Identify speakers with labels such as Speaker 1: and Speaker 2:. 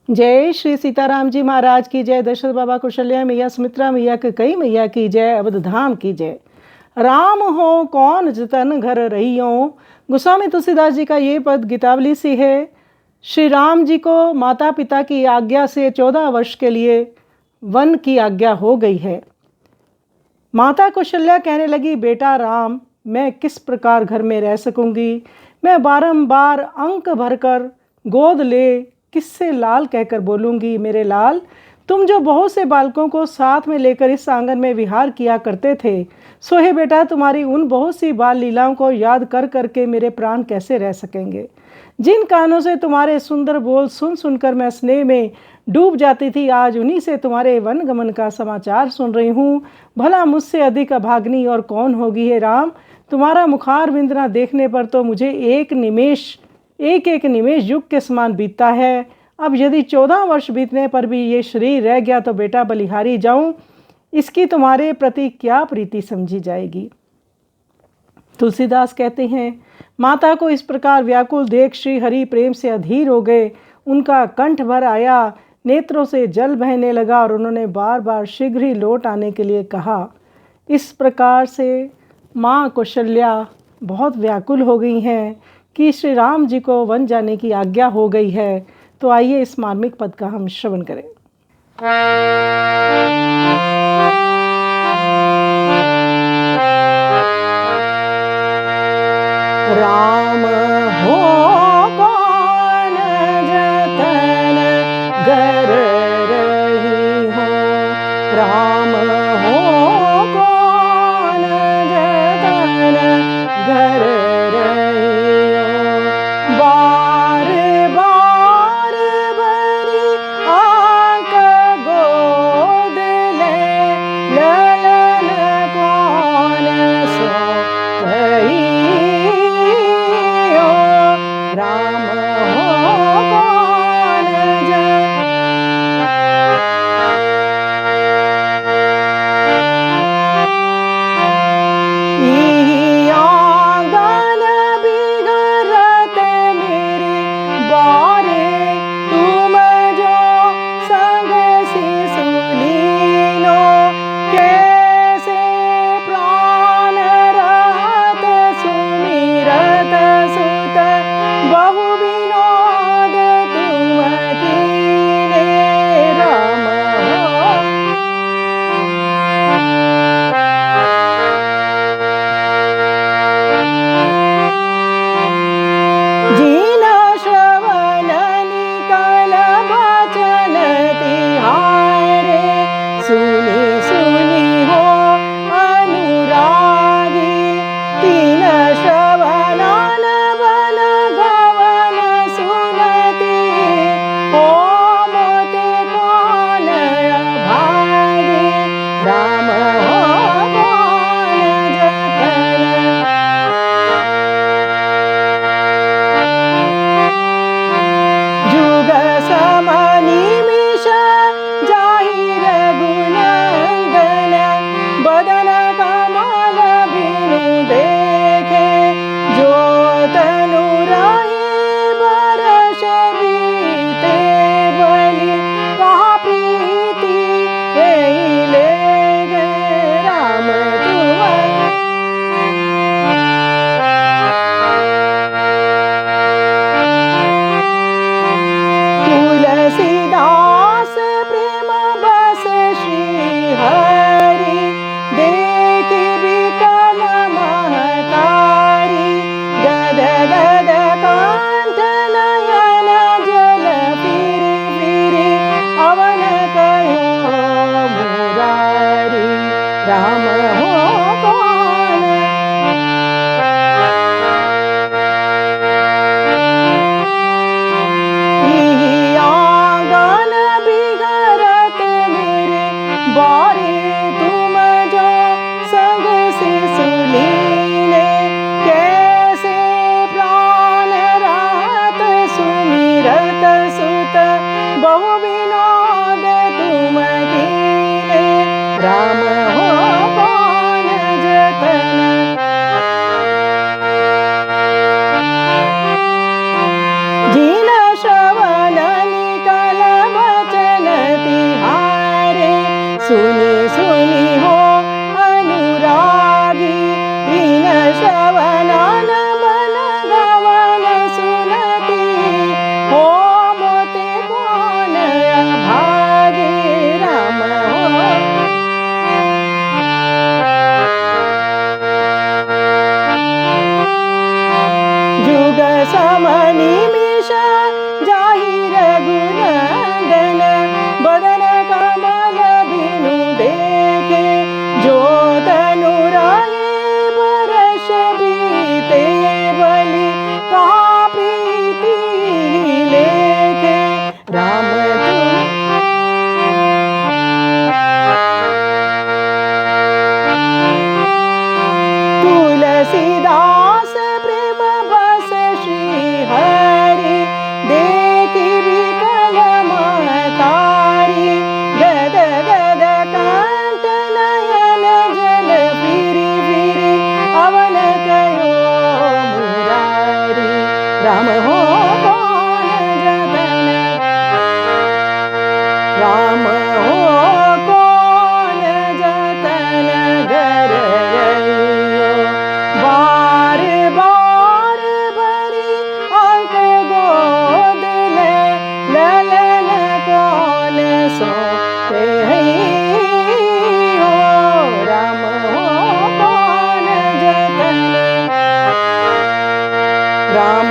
Speaker 1: जय श्री सीताराम जी महाराज की जय। दशरथ बाबा कौशल्या मैया, सुमित्रा मैया के कई मैया की जय। अवध धाम की जय। राम हो कौन जतन घर रहियो। गोस्वामी तुलसीदास जी का ये पद गीतावली से है। श्री राम जी को माता पिता की आज्ञा से 14 वर्ष के लिए वन की आज्ञा हो गई है। माता कौशल्या कहने लगी, बेटा राम, मैं किस प्रकार घर में रह सकूंगी। मैं बारंबार अंक भरकर गोद ले किससे लाल कहकर बोलूंगी। मेरे लाल, तुम जो बहुत से बालकों को साथ में लेकर इस आंगन में विहार किया करते थे, सो हे बेटा, तुम्हारी उन बहुत सी बाल लीलाओं को याद कर करके मेरे प्राण कैसे रह सकेंगे। जिन कानों से तुम्हारे सुंदर बोल सुन सुनकर मैं स्नेह में डूब जाती थी, आज उन्हीं से तुम्हारे वन गमन का समाचार सुन रही हूँ। भला मुझसे अधिक अभाग्नी और कौन होगी है राम। तुम्हारा मुखार बिंदना देखने पर तो मुझे एक एक निमेष युग के समान बीतता है। अब यदि 14 वर्ष बीतने पर भी ये शरीर रह गया तो बेटा बलिहारी जाऊं, इसकी तुम्हारे प्रति क्या प्रीति समझी जाएगी। तुलसीदास कहते हैं, माता को इस प्रकार व्याकुल देख श्री हरि प्रेम से अधीर हो गए। उनका कंठ भर आया, नेत्रों से जल बहने लगा और उन्होंने बार बार शीघ्र ही लौट आने के लिए कहा। इस प्रकार से माँ कौशल्या बहुत व्याकुल हो गई हैं कि श्री राम जी को वन जाने की आज्ञा हो गई है। तो आइए इस मार्मिक पद का हम श्रवण करें। राम हो कौन जतन घर रही हो। राम हो कौन जतन घर रही हो। बार बार बरी आंख गोद ले, ललन कौन सो कही। राम हो कौन आंगन बिगड़त मेरे बारे, तुम जो संग शिशुलीनो। कैसे प्राण रहत सुमिरत सुत, बहु विनोद तुम कीने। राम जिन श्रवण निकल बचन तिहारे, सुनी सुनी हो अनुरागी। तीन श्रवणान बन गवन सुनती, हो मोते कौन अभागी। राम हो कौन जतन जुग समनिमिष जाहिर गुणंदन, बदन कमल बिनु देखे। जो तनु रहे बरस बीते बलि, कहा प्रीति यही ले गए। राम तुलसीदास प्रेम बस श्री हरि, देख विकल महतारी। गद गद कांठ नयन जल फिरी फिरी, अवन कहो मुरारी। राम हो कौन आंगन बिगड़त मेरे बारे, तुम जो संग शिशुलीने। कैसे प्राण रहत सुमिरत सुत, बहु विनोद तुम कीने। राम हो कौन जतन जिन श्रवण निकल सुनी सुनी हो अनुरागी, दीन श्रवणान मन गवन सुनती, हो मोते कौन अभागे राम हो। जुग समनि मिषा जाहि रघुनंदन, बदन कमल बिनु देखे, जो तनु राये बरस बीते, बलि कहाँ प्रीति लेखे। राम तुलसीदास प्रेम बस श्री हरि, देखी विकल महतारी, गद गद कंठ नयन जल फिरी फिरी, अवन कयो मुरारी। राम हो कौन जतन, राम हो कौन जतन घर रहियो, बार बार भरी अंक गोद ले, ललन कौन सोते हो। राम हो कौन जतन, राम